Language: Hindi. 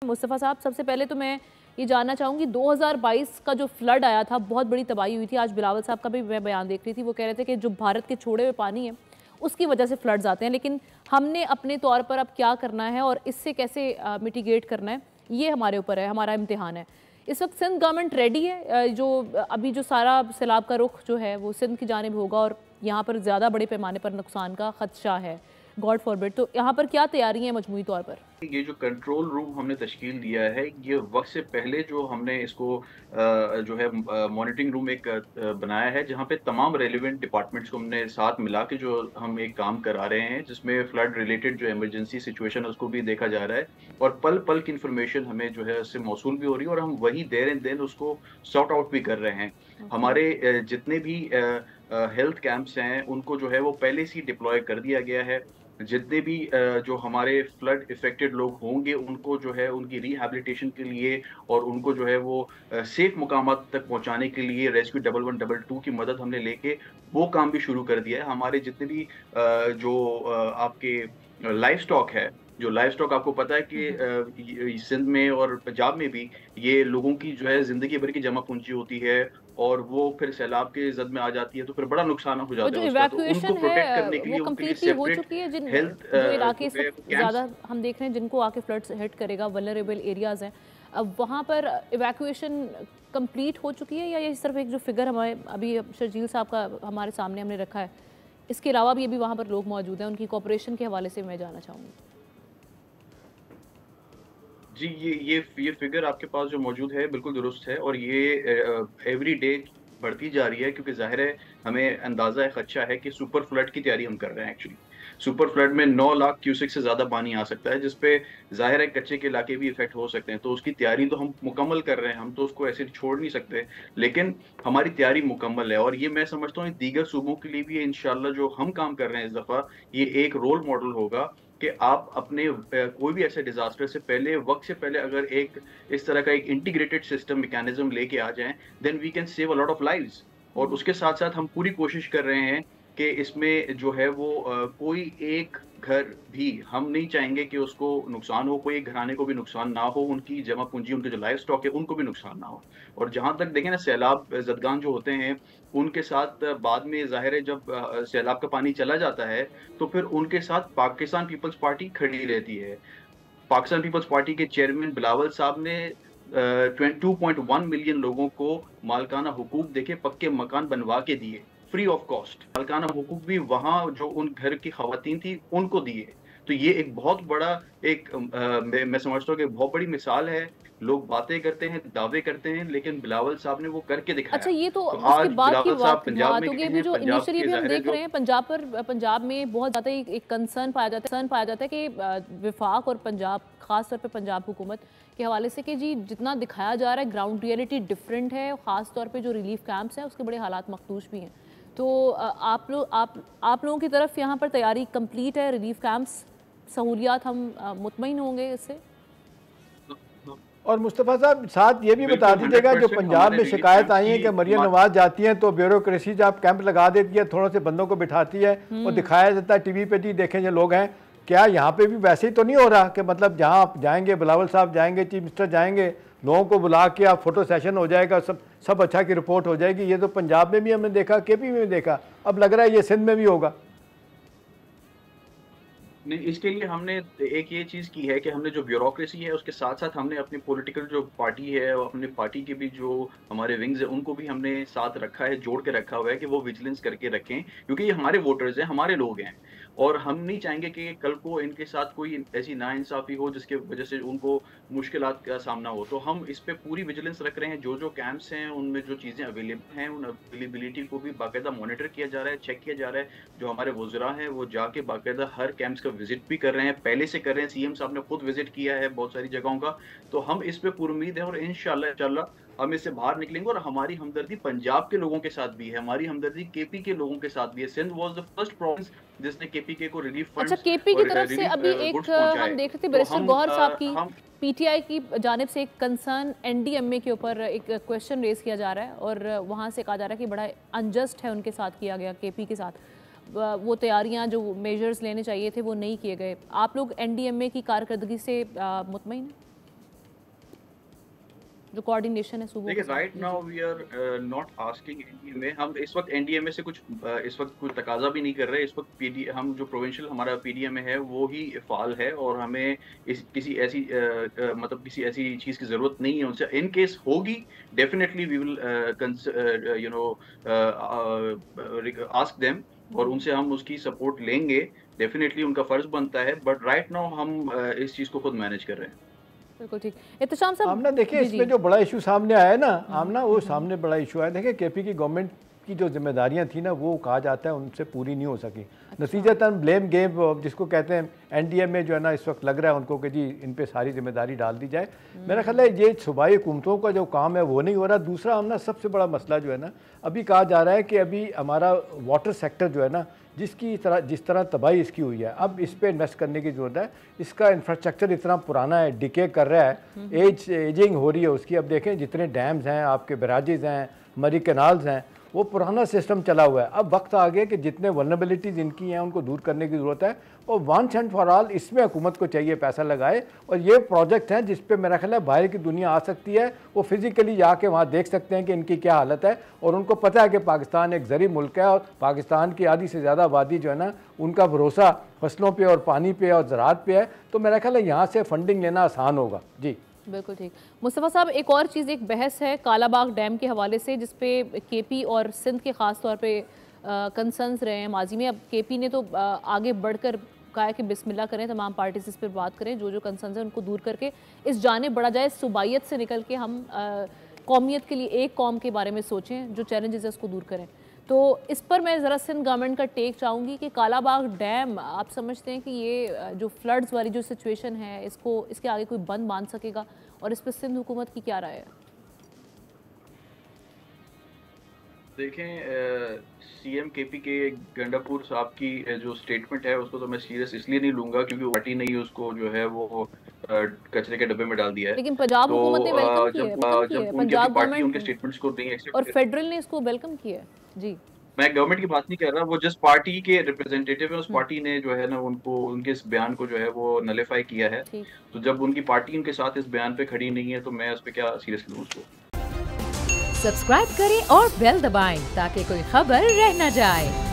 मुस्तफ़ा साहब, सबसे पहले तो मैं ये जानना चाहूँगी 2022 का जो फ्लड आया था, बहुत बड़ी तबाही हुई थी। आज बिलावल साहब का भी मैं बयान देख रही थी, वो कह रहे थे कि जो भारत के छोड़े हुए पानी है उसकी वजह से फ्लड्स आते हैं, लेकिन हमने अपने तौर पर अब क्या करना है और इससे कैसे मिटिगेट करना है, ये हमारे ऊपर है, हमारा इम्तिहान है। इस वक्त सिंध गवर्नमेंट रेडी है, जो अभी जो सारा सैलाब का रुख जो है वो सिंध की जानिब होगा और यहाँ पर ज़्यादा बड़े पैमाने पर नुकसान का खदशा है, गॉड फॉरबिड, तो यहाँ पर क्या तैयारी है मजमूई तौर पर? ये जो कंट्रोल रूम हमने तश्कील दिया है, ये वक़्त से पहले जो हमने इसको जो है मॉनिटरिंग रूम एक बनाया है, जहाँ पे तमाम रेलेवेंट डिपार्टमेंट्स को हमने साथ मिला के जो हम एक काम करा रहे हैं, जिसमें फ्लड रिलेटेड जो इमरजेंसी सिचुएशन है, उसको भी देखा जा रहा है और पल-पल की इन्फॉर्मेशन हमें जो है उससे मौसूल भी हो रही है और हम वही देर एंड देन उसको सॉर्ट आउट भी कर रहे हैं। ओके। हमारे जितने भी हेल्थ कैंप्स हैं, उनको जो है वो पहले से ही डिप्लॉय कर दिया गया है। जितने भी जो हमारे फ्लड इफ़ेक्टेड लोग होंगे, उनको जो है उनकी रिहैबिलिटेशन के लिए और उनको जो है वो सेफ़ मुकामात तक पहुँचाने के लिए रेस्क्यू 1112 की मदद हमने लेके वो काम भी शुरू कर दिया है। हमारे जितने भी जो आपके लाइव स्टॉक है, जो लाइव स्टॉक आपको पता है कि य सिंध में और पंजाब में भी ये लोगों की जो है ज़िंदगी भर की जमा पूँजी होती है और वो फिर सैलाब के ज़द में आ जाती है, तो फिर बड़ा नुकसान हो वो जाता जो है उसका। तो उनको इवैक्यूएशन प्रोटेक्ट है करने के वो लिए उनके लिए कम्प्लीटली हो सेपरेट चुकी है, जिन हेल्थ जो इलाके इस जो है वक्त कैंप्स। ज़्यादा हम देख रहे हैं जिनको आके फ्लड्स हिट करेगा, वल्नरेबल एरियाज़ हैं, अब वहाँ पर इवैक्यूएशन कंप्लीट हो चुकी है या ये सिर्फ एक जो फिगर हमारे अभी शर्जील साहब का हमारे सामने हमने रखा है, इसके अलावा भी अभी वहाँ पर लोग मौजूद हैं, उनकी कॉपरेशन के हवाले से मैं जानना चाहूँगी। जी, ये फ़िगर आपके पास जो मौजूद है बिल्कुल दुरुस्त है और ये एवरी डे बढ़ती जा रही है क्योंकि ज़ाहिर है हमें अंदाज़ा है, ख़दशा है कि सुपर फ्लड की तैयारी हम कर रहे हैं एक्चुअली। सुपर फ्लड में 9 लाख क्यूसेक से ज़्यादा पानी आ सकता है, जिस पे ज़ाहिर है कच्चे के इलाके भी इफ़ेक्ट हो सकते हैं। तो उसकी तैयारी तो हम मुकम्मल कर रहे हैं, हम तो उसको ऐसे छोड़ नहीं सकते। लेकिन हमारी तैयारी मुकम्मल है और ये मैं समझता हूँ दीगर सूबों के लिए भी इंशाअल्लाह जो हम काम कर रहे हैं इस दफ़ा, ये एक रोल मॉडल होगा कि आप अपने कोई भी ऐसे डिज़ास्टर से पहले वक़्त से पहले अगर एक इस तरह का एक इंटीग्रेटेड सिस्टम मैकेनिज़्म लेके आ जाएँ, then we can save a lot of lives. और उसके साथ-साथ हम पूरी कोशिश कर रहे हैं कि इसमें जो है वो कोई एक घर भी हम नहीं चाहेंगे कि उसको नुकसान हो, कोई एक घराने को भी नुकसान ना हो, उनकी जमा पूँजी, उनके जो लाइव स्टॉक है, उनको भी नुकसान ना हो। और जहाँ तक देखें ना सैलाब ज़दगान जो होते हैं, उनके साथ बाद में ज़ाहिर है जब सैलाब का पानी चला जाता है, तो फिर उनके साथ पाकिस्तान पीपल्स पार्टी खड़ी रहती है। पाकिस्तान पीपल्स पार्टी के चेयरमैन बिलावल साहब ने 2.1 मिलियन लोगों को मालिकाना हुकूक देके पक्के मकान बनवा के दिए, फ्री ऑफ कॉस्ट। मालिकाना हुकूक भी वहाँ जो उन घर की ख़वातीन थी, उनको दिए। तो ये एक बहुत बड़ा एक मैं समझता हूँ कि बहुत बड़ी मिसाल है। लोग बातें करते हैं, दावे करते हैं, लेकिन बिलावल साहब ने वो करके दिखाया। अच्छा, ये तो तो उसके आज बाद की बिलावल साहब बात पंजाब बात में होगी। गए अभी हैं, जो पंजाब इनिशियली के भी हम ज़ाहिर है देख जो रहे हैं पंजाब में बहुत ज़्यादा एक कंसर्न पाया जाता है कि विफाक और पंजाब, खास तौर पे पंजाब हुकूमत के हवाले से कि जी जितना दिखाया जा रहा है ग्राउंड रियलिटी डिफरेंट है, ख़ास तौर पे जो रिलीफ कैंप्स हैं उसके बड़े हालात मखदूश भी हैं। तो आप लोगों की तरफ यहाँ पर तैयारी कंप्लीट है, रिलीफ कैंप्स सहूलियात हम मुतमईन होंगे इससे? और मुस्तफ़ा साहब साथ ये भी बता बिल्कुल दीजिएगा जो 100% पंजाब हमारे में रिलीफ शिकायत कैंप्स आई है की कि मरियम नवाज जाती हैं तो ब्यूरोक्रेसी जब कैंप लगा देती है, थोड़े से बंदों को बिठाती है और दिखाया जाता है टीवी पे, जी देखें ये लोग हैं। क्या यहाँ पे भी वैसे ही तो नहीं हो रहा कि मतलब जहाँ आप जाएंगे, बिलावल साहब जाएंगे, चीफ मिनिस्टर जाएंगे, लोगों को बुला के आप फोटो सेशन हो जाएगा, सब अच्छा की रिपोर्ट हो जाएगी। ये तो पंजाब में भी हमने देखा, केपी में भी देखा, अब लग रहा है ये सिंध में भी होगा। नहीं, इसके लिए हमने एक ये चीज़ की है कि हमने जो ब्यूरोक्रेसी है, उसके साथ-साथ हमने अपनी पॉलिटिकल जो पार्टी है और अपनी पार्टी के भी जो हमारे विंग्स हैं, उनको भी हमने साथ रखा है, जोड़ के रखा हुआ है कि वो विजिलेंस करके रखें, क्योंकि ये हमारे वोटर्स हैं, हमारे लोग हैं। और हम नहीं चाहेंगे कि कल को इनके साथ कोई ऐसी नाइंसाफ़ी हो, जिसकी वजह से उनको मुश्किलात का सामना हो। तो हम इस पे पूरी विजिलेंस रख रहे हैं, जो-जो कैंप्स हैं, उनमें जो चीज़ें अवेलेबल हैं, उन अवेलेबिलिटी को भी बाकायदा मॉनिटर किया जा रहा है, चेक किया जा रहा है। जो हमारे वुज़रा हैं, वो जाके बाकायदा हर कैंप्स का विज़िट भी कर रहे हैं, पहले से कर रहे हैं, सीएम साहब ने खुद विज़िट किया है बहुत सारी जगहों का। तो हम इस पे पुरुम्मीद हैं और इंशाअल्लाह हम इससे बाहर निकलेंगे और हमारी हमदर्दी पंजाब के लोगों के साथ भी है, हमारी हमदर्दी केपी के लोगों के साथ भी है। Sindh was the first province जिसने केपीके को रिलीफ अच्छा, फंड्स केपी की और तरफ से रिलीफ अभी एक गुड्स पहुँचाए। हम देख रहे थे तो बैरिस्टर गौहर साहब की हम पीटीआई की जानिब से एक कंसर्न एनडीएमए के ऊपर एक क्वेश्चन रेज किया जा रहा है और वहाँ से कहा जा रहा है कि बड़ा अनजस्ट है उनके साथ किया गया, केपी के साथ वो तैयारियां जो मेजर्स लेने चाहिए थे वो नहीं किए गए। आप लोग एनडीएमए की कारकर्दगी से मुतमईन हैं? जो कोऑर्डिनेशन है सूबों के देखिए साथ? Right now we are not asking NDMA, हम इस वक्त एनडीएमए से कुछ इस वक्त कोई तकाजा भी नहीं कर रहे। इस वक्त पीडी हम जो प्रोविंशियल हमारा पीडीएमए है वो ही फाल है और हमें किसी ऐसी मतलब किसी ऐसी चीज़ की ज़रूरत नहीं है उनसे। इन केस होगी definitely we will you know ask them और उनसे हम उसकी सपोर्ट लेंगे। डेफिनेटली उनका फ़र्ज़ बनता है, बट राइट नाउ हम इस चीज़ को खुद मैनेज कर रहे हैं। बिल्कुल ठीक। एहतशाम साहब, आमना देखिए इसमें जो बड़ा इशू सामने आया है ना, आमना वो सामने बड़ा इशू आया। देखिए केपी की गवर्नमेंट की जो जिम्मेदारियां थी ना वो कहा जाता है उनसे पूरी नहीं हो सकी। नतीजतन ब्लेम गेम जिसको कहते हैं एनडीएमए जो है ना इस वक्त लग रहा है उनको कि जी इन पे सारी जिम्मेदारी डाल दी जाए। मेरा ख्याल है ये सूबाई हुकूमतों का जो काम है वो नहीं हो रहा। दूसरा हमने सबसे बड़ा मसला जो है ना अभी कहा जा रहा है कि अभी हमारा वाटर सेक्टर जो है ना जिस तरह तबाही इसकी हुई है, अब इस पे इन्वेस्ट करने की ज़रूरत है। इसका इंफ्रास्ट्रक्चर इतना पुराना है, डिके कर रहा है, एजिंग हो रही है उसकी। अब देखें जितने डैम्स हैं, आपके बैराजेस हैं, मरी कैनाल्स हैं, वो पुराना सिस्टम चला हुआ है। अब वक्त आ गया कि जितने वल्नरेबिलिटीज़ इनकी हैं उनको दूर करने की ज़रूरत है और वंस एंड फॉर ऑल इसमें हुकूमत को चाहिए पैसा लगाए। और ये प्रोजेक्ट हैं जिस पे मेरा ख्याल है बाहर की दुनिया आ सकती है, वो फिज़िकली जाके वहाँ देख सकते हैं कि इनकी क्या हालत है और उनको पता है कि पाकिस्तान एक ज़री मुल्क है और पाकिस्तान की आधी से ज़्यादा आबादी जो है ना उनका भरोसा फसलों पर और पानी पे और ज़राअत पे है। तो मेरा ख्याल है यहाँ से फंडिंग लेना आसान होगा। जी बिल्कुल ठीक। मुस्तफ़ा साहब, एक और चीज़, एक बहस है कालाबाग डैम के हवाले से जिस पे केपी और सिंध के ख़ास तौर पे कंसर्न्स रहे हैं माजी में। अब केपी ने तो आगे बढ़कर कहा है कि बिस्मिल्लाह करें, तमाम पार्टीज इस पर बात करें, जो जो कंसर्न्स हैं उनको दूर करके इस जाने बढ़ा जाए, सूबाइयत से निकल के हम कौमियत के लिए एक कौम के बारे में सोचें, जो चैलेंजेस है उसको दूर करें। तो इस पर मैं ज़रा सिंध गवर्नमेंट का टेक चाहूँगी कि कालाबाग डैम आप समझते हैं कि ये जो फ्लड्स वाली जो सिचुएशन है इसके आगे कोई बंद बांध सकेगा और इस पर सिंध हुकूमत की क्या राय है? देखें सीएम केपी के गंडापुर साहब की जो स्टेटमेंट है उसको तो मैं सीरियस इसलिए नहीं लूंगा क्योंकि पार्टी ने ही उसको जो है वो कचरे के डब्बे में डाल दिया है। लेकिन पंजाब हुकूमत ने वेलकम किया है, पंजाब पार्टी उनके गवर्नमेंट स्टेटमेंट्स को नहीं एक्सेप्ट और फेडरल ने इसको वेलकम किया है। जी मैं गवर्नमेंट की बात नहीं कर रहा, वो जिस पार्टी के रिप्रेजेंटेटिव है उस पार्टी ने जो है ना उनको उनके इस बयान को जो है वो नलिफाई किया है। तो जब उनकी पार्टी उनके साथ इस बयान पे खड़ी नहीं है तो मैं उस पर क्या सीरियस लूँ उसको। सब्सक्राइब करें और बेल दबाएं ताकि कोई खबर रह न जाए।